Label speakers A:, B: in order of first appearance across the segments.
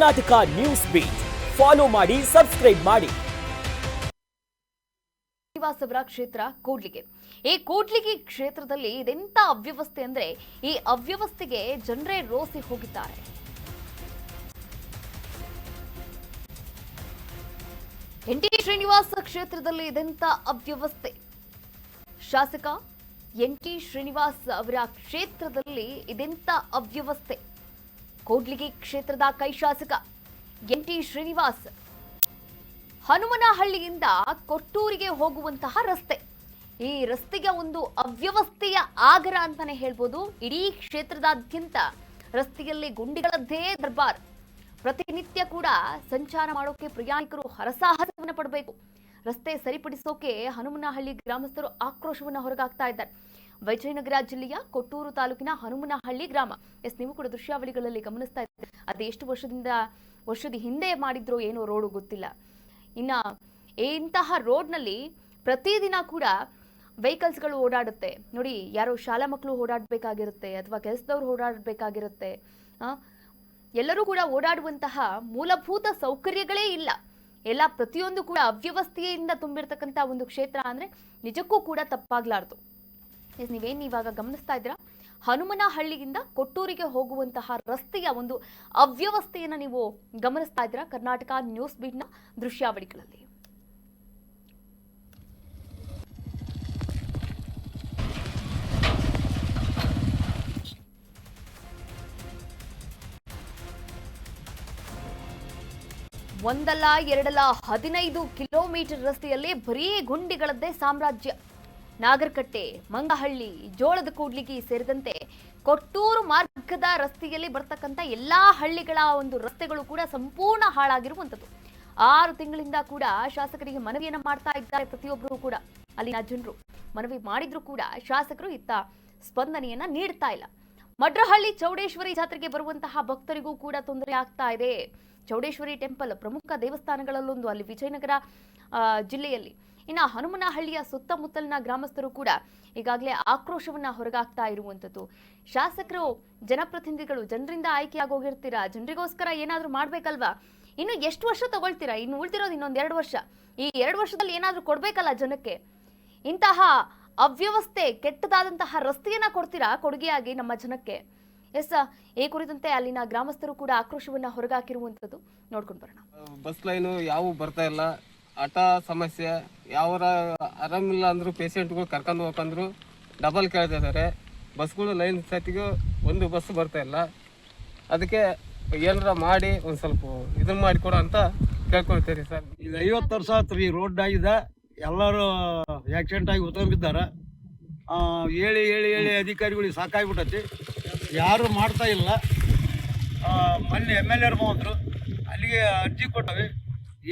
A: Karnataka news beet follow ಮಾಡಿ, subscribe ಮಾಡಿ.
B: ಶ್ರೀನಿವಾಸ್ ಅವರ ಕ್ಷೇತ್ರ ಕೂಡ್ಲಿಗೆ. ಈ ಕೂಡ್ಲಿಗಿ ಕ್ಷೇತ್ರದಲ್ಲಿ ಇದೆಂತ ಅವ್ಯವಸ್ಥೆ ಅಂದ್ರೆ ಈ ಅವ್ಯವಸ್ಥೆಗೆ ಜನರೇ ರೋಸಿ ಹೋಗಿದ್ದಾರೆ. ಎನ್.ಟಿ. ಶ್ರೀನಿವಾಸ್ ಕ್ಷೇತ್ರದಲ್ಲಿ ಇದೆಂತ ಅವ್ಯವಸ್ಥೆ. ಶಾಸಕ ಎನ್.ಟಿ. ಶ್ರೀನಿವಾಸ್ ಅವರ ಕ್ಷೇತ್ರದಲ್ಲಿ ಇದೆಂತ ಅವ್ಯವಸ್ಥೆ. ಕೂಡ್ಲಿಗಿ ಕ್ಷೇತ್ರದ ಕೈ ಶಾಸಕ ಎನ್.ಟಿ. ಶ್ರೀನಿವಾಸ್ ಹನುಮನಹಳ್ಳಿಯಿಂದ ಕೊಟ್ಟೂರಿಗೆ ಹೋಗುವಂತಹ ರಸ್ತೆ. ಈ ರಸ್ತೆಗೆ ಒಂದು ಅವ್ಯವಸ್ಥೆಯ ಆಗರ ಅಂತಾನೆ ಹೇಳ್ಬೋದು. ಇಡೀ ಕ್ಷೇತ್ರದಾದ್ಯಂತ ರಸ್ತೆಯಲ್ಲಿ ಗುಂಡಿಗಳದ್ದೇ ದರ್ಬಾರ್. ಪ್ರತಿನಿತ್ಯ ಕೂಡ ಸಂಚಾರ ಮಾಡೋಕೆ ಪ್ರಯಾಣಿಕರು ಹರಸಾಹಸವನ್ನು ಪಡಬೇಕು. ರಸ್ತೆ ಸರಿಪಡಿಸೋಕೆ ಹನುಮನಹಳ್ಳಿ ಗ್ರಾಮಸ್ಥರು ಆಕ್ರೋಶವನ್ನು ಹೊರಗಾಗ್ತಾ ಇದ್ದಾರೆ. ವಿಜಯನಗರ ಜಿಲ್ಲೆಯ ಕೊಟ್ಟೂರು ತಾಲೂಕಿನ ಹನುಮನಹಳ್ಳಿ ಗ್ರಾಮ. ನೀವು ಕೂಡ ದೃಶ್ಯಾವಳಿಗಳಲ್ಲಿ ಗಮನಿಸ್ತಾ ಇದ್ದಾರೆ. ಅದೆಷ್ಟು ವರ್ಷದ ಹಿಂದೆ ಮಾಡಿದ್ರೋ ಏನೋ ರೋಡು ಗೊತ್ತಿಲ್ಲ. ಇನ್ನ ಇಂತಹ ರೋಡ್ನಲ್ಲಿ ಪ್ರತಿದಿನ ಕೂಡ ವೆಹಿಕಲ್ಸ್ಗಳು ಓಡಾಡುತ್ತೆ ನೋಡಿ. ಯಾರೋ ಶಾಲಾ ಮಕ್ಕಳು ಓಡಾಡಬೇಕಾಗಿರುತ್ತೆ ಅಥವಾ ಕೆಲಸದವ್ರು ಓಡಾಡಬೇಕಾಗಿರುತ್ತೆ. ಎಲ್ಲರೂ ಕೂಡ ಓಡಾಡುವಂತಹ ಮೂಲಭೂತ ಸೌಕರ್ಯಗಳೇ ಇಲ್ಲ. ಎಲ್ಲ ಪ್ರತಿಯೊಂದು ಕೂಡ ಅವ್ಯವಸ್ಥೆಯಿಂದ ತುಂಬಿರ್ತಕ್ಕಂಥ ಒಂದು ಕ್ಷೇತ್ರ ಅಂದ್ರೆ ನಿಜಕ್ಕೂ ಕೂಡ ತಪ್ಪಾಗ್ಲಾರ್ದು. ನೀವೇನ್ ಇವಾಗ ಗಮನಿಸ್ತಾ ಇದ್ದೀರಾ, ಹನುಮನಹಳ್ಳಿಯಿಂದ ಕೊಟ್ಟೂರಿಗೆ ಹೋಗುವಂತಹ ರಸ್ತೆಯ ಒಂದು ಅವ್ಯವಸ್ಥೆಯನ್ನ ನೀವು ಗಮನಿಸ್ತಾ ಇದ್ದೀರಾ ಕರ್ನಾಟಕ ನ್ಯೂಸ್ ಬೀಟ್ನ ದೃಶ್ಯಾವಳಿಗಳಲ್ಲಿ. ಒಂದಲ್ಲ ಎರಡಲ್ಲ 15 ಕಿಲೋಮೀಟರ್ ರಸ್ತೆಯಲ್ಲಿ ಬರೀ ಗುಂಡಿಗಳದ್ದೇ ಸಾಮ್ರಾಜ್ಯ. ನಾಗರಕಟ್ಟೆ, ಮಂಗಹಳ್ಳಿ, ಜೋಳದ ಕೂಡ್ಲಿಗಿ ಸೇರಿದಂತೆ ಕೊಟ್ಟೂರು ಮಾರ್ಗದ ರಸ್ತೆಯಲ್ಲಿ ಬರ್ತಕ್ಕಂಥ ಎಲ್ಲಾ ಹಳ್ಳಿಗಳ ಒಂದು ರಸ್ತೆಗಳು ಕೂಡ ಸಂಪೂರ್ಣ ಹಾಳಾಗಿರುವಂಥದ್ದು. 6 ತಿಂಗಳಿಂದ ಕೂಡ ಶಾಸಕರಿಗೆ ಮನವಿಯನ್ನ ಮಾಡ್ತಾ ಇದ್ದಾರೆ ಪ್ರತಿಯೊಬ್ಬರು ಕೂಡ. ಅಲ್ಲಿನ ಜನರು ಮನವಿ ಮಾಡಿದ್ರು ಕೂಡ ಶಾಸಕರು ಇತ್ತ ಸ್ಪಂದನೆಯನ್ನ ನೀಡ್ತಾ ಇಲ್ಲ. ಮಡ್ರಹಳ್ಳಿ ಚೌಡೇಶ್ವರಿ ಜಾತ್ರೆಗೆ ಬರುವಂತಹ ಭಕ್ತರಿಗೂ ಕೂಡ ತೊಂದರೆ ಆಗ್ತಾ ಇದೆ. ಚೌಡೇಶ್ವರಿ ಟೆಂಪಲ್ ಪ್ರಮುಖ ದೇವಸ್ಥಾನಗಳಲ್ಲೊಂದು ಅಲ್ಲಿ ವಿಜಯನಗರ ಜಿಲ್ಲೆಯಲ್ಲಿ. ಇನ್ನ ಹನುಮನಹಳ್ಳಿಯ ಸುತ್ತಮುತ್ತಲಿನ ಗ್ರಾಮಸ್ಥರು ಕೂಡ ಈಗಾಗಲೇ ಆಕ್ರೋಶವನ್ನ ಹೊರಗಾಗ್ತಾ ಇರುವಂತದ್ದು. ಶಾಸಕರು, ಜನಪ್ರತಿನಿಧಿಗಳು ಜನರಿಂದ ಆಯ್ಕೆಯಾಗೋಗಿರ್ತೀರಾ, ಜನರಿಗೋಸ್ಕರ ಏನಾದ್ರೂ ಮಾಡ್ಬೇಕಲ್ವಾ? ಇನ್ನು ಎಷ್ಟು ವರ್ಷ ತಗೊಳ್ತೀರಾ? ಇನ್ನು ಉಳಿದಿರೋದು ಇನ್ನೊಂದು 2 ವರ್ಷ. ಈ 2 ವರ್ಷದಲ್ಲಿ ಏನಾದ್ರೂ ಕೊಡ್ಬೇಕಲ್ಲ ಜನಕ್ಕೆ. ಇಂತಹ ಅವ್ಯವಸ್ಥೆ, ಕೆಟ್ಟದಾದಂತಹ ರಸ್ತೆಯನ್ನ ಕೊಡ್ತೀರಾ ಕೊಡುಗೆಯಾಗಿ ನಮ್ಮ ಜನಕ್ಕೆ? ಈ ಕುರಿತಂತೆ ಅಲ್ಲಿನ ಗ್ರಾಮಸ್ಥರು ಕೂಡ ಆಕ್ರೋಶವನ್ನ ಹೊರಗಾಕಿರುವಂತದ್ದು ನೋಡ್ಕೊಂಡು ಬರೋಣ.
C: ಬಸ್ ಲೈನು ಯಾವ ಬರ್ತಾ ಇಲ್ಲ, ಆಟ ಸಮಸ್ಯೆ, ಯಾವರ ಆರಾಮಿಲ್ಲ ಅಂದ್ರು ಪೇಷಂಟ್ಗಳು ಕರ್ಕೊಂಡು ಹೋಗಂದ್ರು ಡಬಲ್ ಕೇಳ್ತಾ ಇದ್ದಾರೆ. ಬಸ್ಗಳು ಲೈನ್ ಸತಿಗೂ ಒಂದು ಬಸ್ ಬರ್ತಾ ಇಲ್ಲ. ಅದಕ್ಕೆ ಏನಾರ ಮಾಡಿ ಒಂದು ಸ್ವಲ್ಪ ಇದನ್ನ ಮಾಡಿಕೊಡ ಅಂತ ಕೇಳ್ಕೊಳ್ತೀರಿ ಸರ್.
D: ಇದು 50 ವರ್ಷ ಆಯ್ತು ಈ ರೋಡ್ ಆಗಿದೆ. ಎಲ್ಲರೂ ಆಕ್ಸಿಡೆಂಟ್ ಆಗಿ ಉತ್ಕೊಂಡಿದ್ದಾರೆ. ಹೇಳಿ ಹೇಳಿ ಹೇಳಿ ಅಧಿಕಾರಿಗಳಿಗೆ ಸಾಕಾಗ್ಬಿಟ್ಟೈತಿ. ಯಾರು ಮಾಡ್ತಾ ಇಲ್ಲ. ಮೊನ್ನೆ MLA ಬಂದರು, ಅಲ್ಲಿಗೆ ಅರ್ಜಿ ಕೊಟ್ಟವಿ,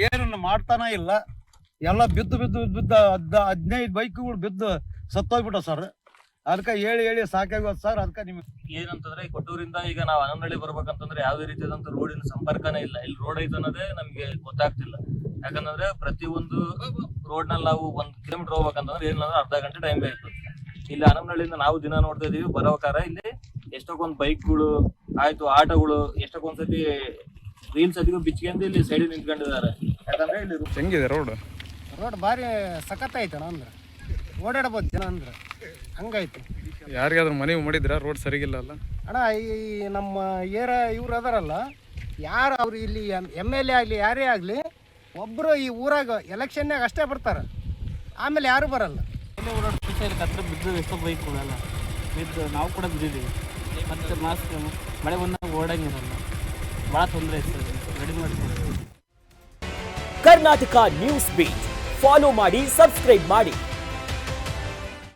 D: ಏನು ಮಾಡ್ತಾನೆ ಇಲ್ಲ. ಎಲ್ಲ ಬಿದ್ದು 15 ಬೈಕ್ಗಳು ಬಿದ್ದು ಸತ್ತೋಗ್ಬಿಟ್ಟ ಸರ್. ಅದಕ್ಕೆ ಹೇಳಿ ಹೇಳಿ ಸಾಕಾಗೋದು ಸರ್. ಅದಕ್ಕೆ ನಿಮ್ಗೆ
E: ಏನಂತಂದ್ರೆ ಕೊಟ್ಟೂರಿಂದ ಈಗ ನಾವು ಹನುಮನಹಳ್ಳಿ ಬರ್ಬೇಕಂತಂದ್ರೆ ಯಾವುದೇ ರೀತಿಯಾದಂತ ರೋಡಿನ ಸಂಪರ್ಕನೇ ಇಲ್ಲ. ಇಲ್ಲಿ ರೋಡ್ ಐತೆ ಅನ್ನೋದೇ ನಮ್ಗೆ ಗೊತ್ತಾಗ್ತಿಲ್ಲ. ಯಾಕಂದ್ರೆ ಪ್ರತಿಯೊಂದು ರೋಡ್ ನಲ್ಲಿ ನಾವು 1 ಕಿಲೋಮೀಟರ್ ಹೋಗ್ಬೇಕಂತಂದ್ರೆ ಏನಂದ್ರೆ ಅರ್ಧ ಗಂಟೆ ಟೈಮ್ ಬೇಕು. ಇಲ್ಲಿ ಹನುಮನಹಳ್ಳಿಯಿಂದ ನಾವು ದಿನ ನೋಡ್ತಾ ಇದೀವಿ ಬರೋಕಾರ ಇಲ್ಲಿ ಎಷ್ಟೊಂದ್ ಬೈಕ್ಗಳು ಆಯ್ತು, ಆಟೋಗಳು ಎಷ್ಟೊಂದ್ಸತಿ ರೀಲ್ಸ್ ಅದಿಗೂ ಬಿಚ್ಕೊಂಡು ಇಲ್ಲಿ ಸೈಡ್ ನಿಂತ್ಕೊಂಡಿದ್ದಾರೆ. ಯಾಕಂದ್ರೆ ಇಲ್ಲಿ
C: ಹೆಂಗಿದೆ ರೋಡ್
F: ಭಾರಿ ಸಖತ್ ಐತಣ. ಅಂದ್ರೆ ಓಡಾಡಬಹುದು ಜನ ಅಂದ್ರೆ ಹಂಗಾಯ್ತು.
C: ಯಾರಿಗಾದ್ರೂ ಮನವಿ ಮಾಡಿದ್ರ ರೋಡ್ ಸರಿಗಿಲ್ಲ ಅಲ್ಲ
F: ಅಣ್ಣ? ಈ ನಮ್ಮ ಇವ್ರು ಅದಾರಲ್ಲ, ಯಾರು ಅವ್ರು ಇಲ್ಲಿ MLA ಆಗಲಿ ಯಾರೇ ಆಗಲಿ, ಒಬ್ಬರು ಈ ಊರಾಗ ಎಲೆಕ್ಷನ್ನಾಗ ಅಷ್ಟೇ ಬರ್ತಾರೆ, ಆಮೇಲೆ ಯಾರು ಬರಲ್ಲ.
G: ಕತ್ರ ಬಿದ್ದು ಎಷ್ಟೋ ಬೈಕ್ಗಳೆಲ್ಲ ಬಿದ್ದು ನಾವು ಕೂಡ ಬಿದ್ದಿದ್ದೀವಿ. ಮತ್ತು ಮಾಸ್ಕ್ ಮಳೆ ಬಂದಾಗ ಓಡಂಗಿರಲ್ಲ, ಭಾಳ ತೊಂದರೆ ಐತೆ. ರೆಡಿ ಮಾಡ್ತೀವಿ.
A: ಕರ್ನಾಟಕ ನ್ಯೂಸ್ ಬೀಟ್ ಫಾಲೋ ಮಾಡಿ, ಸಬ್ಸ್ಕ್ರೈಬ್ ಮಾಡಿ.